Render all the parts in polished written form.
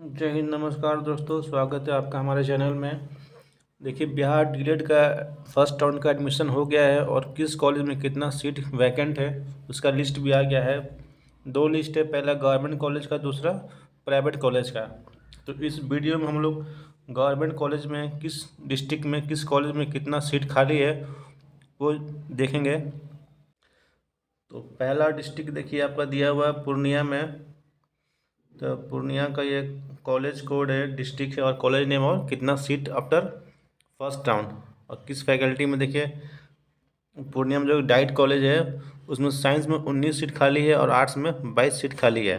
जय हिंद, नमस्कार दोस्तों। स्वागत है आपका हमारे चैनल में। देखिए, बिहार डीएलएड का फर्स्ट राउंड का एडमिशन हो गया है और किस कॉलेज में कितना सीट वैकेंट है उसका लिस्ट भी आ गया है। दो लिस्ट है, पहला गवर्नमेंट कॉलेज का, दूसरा प्राइवेट कॉलेज का। तो इस वीडियो में हम लोग गवर्नमेंट कॉलेज में किस डिस्ट्रिक्ट में किस कॉलेज में कितना सीट खाली है वो देखेंगे। तो पहला डिस्ट्रिक्ट देखिए आपका दिया हुआ है पूर्णिया में। तो पूर्णिया का ये कॉलेज कोड है, डिस्ट्रिक्ट है और कॉलेज नेम और कितना सीट आफ्टर फर्स्ट राउंड और किस फैकल्टी में। देखिए, पूर्णिया में जो डाइट कॉलेज है उसमें साइंस में 19 सीट खाली है और आर्ट्स में 22 सीट खाली है।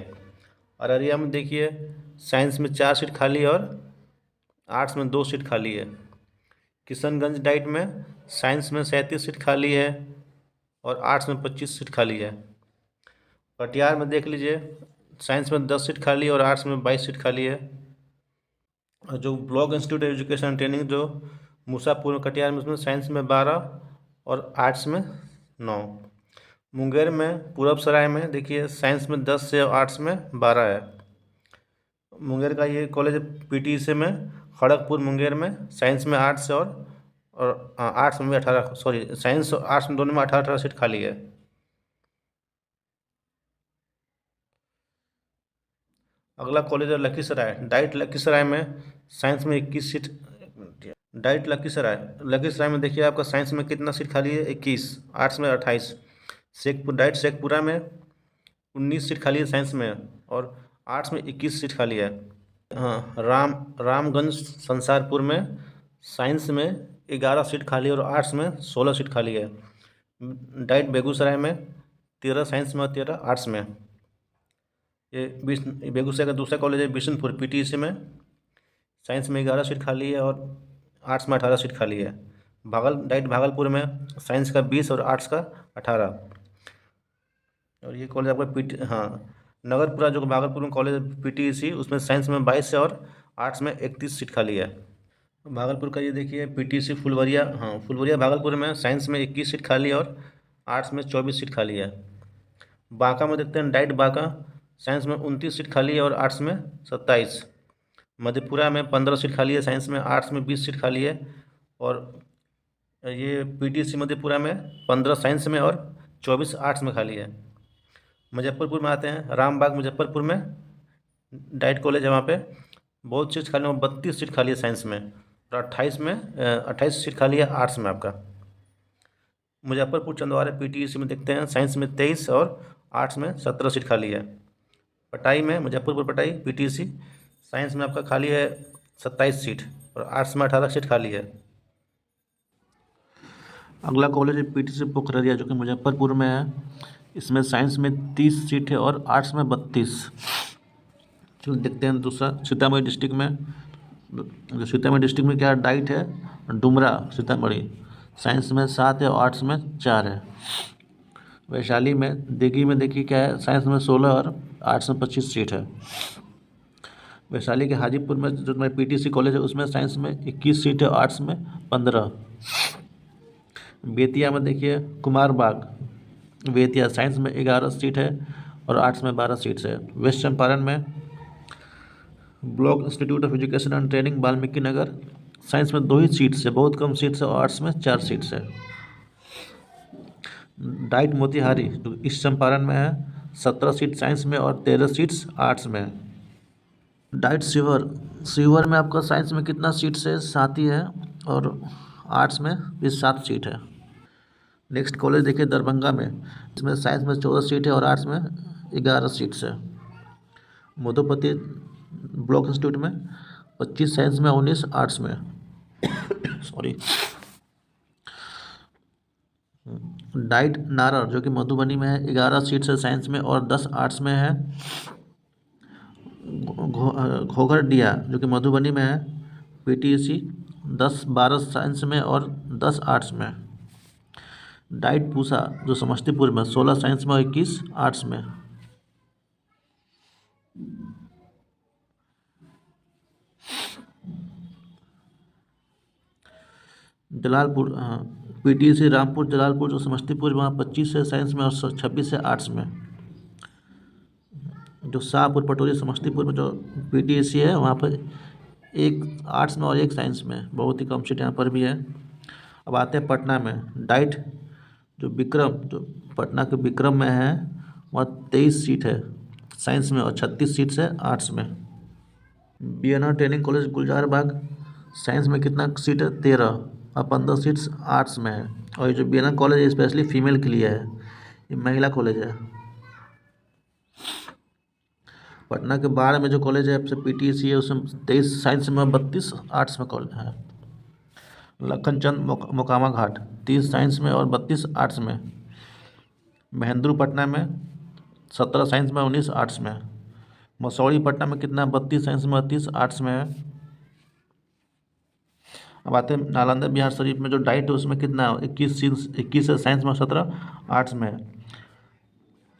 अररिया में देखिए, साइंस में 4 सीट खाली है और आर्ट्स में 2 सीट खाली है। किशनगंज डाइट में साइंस में 37 सीट खाली है और आर्ट्स में 25 सीट खाली है। कटिहार में देख लीजिए, साइंस में 10 सीट खाली है और आर्ट्स में 22 सीट खाली है। और जो block institute education and training जो मूसापुर कटिहार में, उसमें साइंस में 12 और आर्ट्स में 9। मुंगेर में पूरब सराय में देखिए, साइंस में 10 से और आर्ट्स में 12 है। मुंगेर का ये कॉलेज पीटीसी में खड़गपुर मुंगेर में साइंस में 8 से और आर्ट्स में भी 18, सॉरी, साइंस और आर्ट्स में दोनों में 18 सीट खाली है। अगला कॉलेज है लखीसराय डाइट। लखीसराय में साइंस में 21 सीट। डाइट लखीसराय, लखीसराय में देखिए आपका साइंस में कितना सीट खाली है, 21, आर्ट्स में 28। शेखपुर डाइट शेखपुरा में 19 सीट खाली है साइंस में और आर्ट्स में 21 सीट खाली है। हाँ, रामगंज संसारपुर में साइंस में 11 सीट खाली है और आर्ट्स में 16 सीट खाली है। डाइट बेगूसराय में 13 साइंस में और 13 आर्ट्स में। ये बेगूसराय का दूसरा कॉलेज है बिशनपुर पीटीसी में, साइंस में 11 सीट खाली है और आर्ट्स में 18 सीट खाली है। डाइट भागलपुर में साइंस का 20 और आर्ट्स का 18। और ये कॉलेज आपका नगरपुरा जो भागलपुर में कॉलेज पीटीसी, उसमें साइंस में 22 है और आर्ट्स में 31 सीट खाली है। भागलपुर का ये देखिए पीटीसी फुलवरिया, फुलवरिया भागलपुर में साइंस में 21 सीट खाली है और आर्ट्स में 24 सीट खाली है। बांका में देखते हैं डाइट बांका, साइंस में 29 सीट खाली है और आर्ट्स में 27। मधेपुरा में 15 सीट खाली है साइंस में, आर्ट्स में 20 सीट खाली है। और ये पीटीसी मधेपुरा में 15 साइंस में और 24 आर्ट्स में खाली है। मुजफ्फरपुर में आते हैं, रामबाग मुजफ्फरपुर में डाइट कॉलेज है, वहाँ पे बहुत सीट खाली है, 32 सीट खाली है साइंस में और 28 सीट खाली है आर्ट्स में आपका। मुजफ्फरपुर चंदवारे पीटीसी में देखते हैं, साइंस में 23 और आर्ट्स में 17 सीट खाली है। पटाई में मुजफ्फरपुर पटाई पीटीसी, साइंस में आपका खाली है 27 सीट और आर्ट्स में 18 सीट खाली है। अगला कॉलेज है पीटीसी पोखररिया जो कि मुजफ्फरपुर में है। इसमें साइंस में 30 सीट है और आर्ट्स में 32। चलो देखते हैं दूसरा सीतामढ़ी डिस्ट्रिक्ट में। जो सीतामढ़ी डिस्ट्रिक्ट में क्या डाइट है डुमरा सीतामढ़ी, साइंस में 7 है और आर्ट्स में 4 है। वैशाली में देगी में देखिए क्या है, साइंस में 16 और आर्ट्स में 25 सीट है। वैशाली के हाजीपुर में जो मेरा पीटीसी कॉलेज है उसमें साइंस में 21 सीट है, आर्ट्स में 15। बेतिया में देखिए कुमार बाग बेतिया, साइंस में 11 सीट है और आर्ट्स में 12 सीट्स है। वेस्ट चंपारण में block institute of education and training Valmiki Nagar, science में 2 ही सीट्स है, बहुत कम सीट्स है और आर्ट्स में 4 सीट्स है। डाइट मोतिहारी जो ईस्ट चंपारण में है, 17 सीट साइंस में और 13 सीट्स आर्ट्स में। डाइट सीवर में आपका साइंस में कितना सीट्स है, 7 ही है और आर्ट्स में भी 7 सीट है। नेक्स्ट कॉलेज देखिए दरभंगा में, इसमें साइंस में 14 सीट है और आर्ट्स में 11 सीट्स है। मधुपति ब्लॉक इंस्टीट्यूट में 25 साइंस में 19 आर्ट्स में सॉरी। डाइट नारर जो कि मधुबनी में है, 11 सीट्स है साइंस में और 10 आर्ट्स में है। घोघरडिया जो कि मधुबनी में है, पीटीसी 10-12 साइंस में और 10 आर्ट्स में। डाइट पूसा जो समस्तीपुर में 16 साइंस में और 21 आर्ट्स में। जलालपुर पीटीसी रामपुर जलालपुर जो समस्तीपुर, वहाँ 25 है साइंस में और 26 है आर्ट्स में। जो शाहपुर पटोरी समस्तीपुर में जो PTC है वहाँ पर एक आर्ट्स में और एक साइंस में, बहुत ही कम सीट यहाँ पर भी है। अब आते हैं पटना में। डाइट जो पटना के विक्रम में है वहाँ 23 सीट है साइंस में और 36 सीट्स है आर्ट्स में। BNR ट्रेनिंग कॉलेज गुलजार बाग, साइंस में कितना सीट है 13 और 15 सीट्स आर्ट्स में है। और ये जो BNR कॉलेज है स्पेशली फीमेल के लिए है, ये महिला कॉलेज है। पटना के बाढ़ में जो कॉलेज है आपसे PTC है, उसमें 23 साइंस में 32 आर्ट्स में कॉलेज है। लखन चंद मोकामा घाट 30 साइंस में और 32 आर्ट्स में। महेंद्रू पटना में 17 साइंस में 19 आर्ट्स में। मसौड़ी पटना में कितना 32 साइंस में 32 आर्ट्स में है। अब आते हैं नालंदा बिहार शरीफ में जो डाइट है उसमें कितना 21 है साइंस में 17 आर्ट्स में है।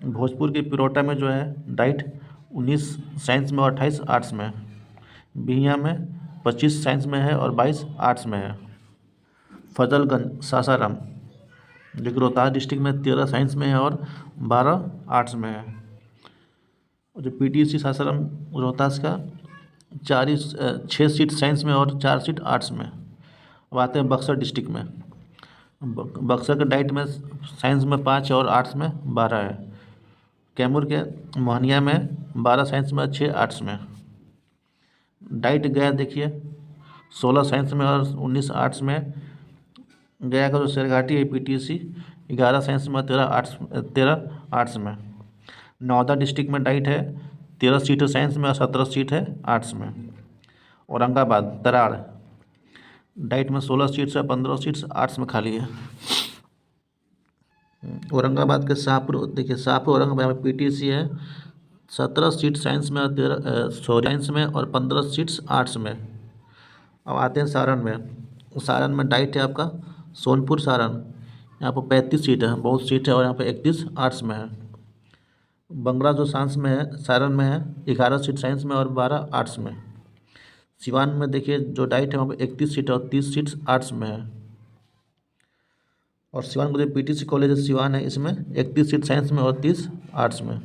भोजपुर के पिरोटा में जो है डाइट 19 साइंस में और 28 आर्ट्स में। बिहिया में 25 साइंस में है और 22 आर्ट्स में है। फजलगंज सासाराम जो कि रोहतास डिस्ट्रिक्ट में 13 साइंस में है और 12 आर्ट्स में है। और जो PTC सासाराम रोहतास का 6 सीट साइंस में और 4 सीट आर्ट्स में। अब आते हैं बक्सर डिस्ट्रिक्ट में। बक्सर के डाइट में साइंस में 5 और आर्ट्स में 12 है। कैमूर के मोहनिया में 12 साइंस में 6 आर्ट्स में। डाइट गया देखिए 16 साइंस में और 19 आर्ट्स में। गया का जो शेरघाटी है PTC 11 साइंस में 13 आर्ट्स में। नौदा डिस्ट्रिक्ट में डाइट है 13 सीट है साइंस में और 17 सीट है आर्ट्स में। औरंगाबाद तराड़ डाइट में 16 सीट्स है 15 सीट्स आर्ट्स में खाली है। औरंगाबाद के शाहपुर देखिए शाहपुर औरंगाबाद में PTC है 17 सीट साइंस में और साइंस में और 15 सीट्स आर्ट्स में। अब आते हैं सारण में डाइट है आपका सोनपुर सारण, यहाँ पर 35 सीट है, बहुत सीट है और यहाँ पर 31 आर्ट्स में है। बंगला जो साइंस में है सारण में है 11 सीट साइंस में और 12 आर्ट्स में। सिवान में देखिए जो डाइट है वहाँ पर 31 सीट और 30 सीट्स आर्ट्स में है। और सिवान को जो PTC कॉलेज है सिवान है इसमें 31 सीट साइंस में और 30 आर्ट्स में।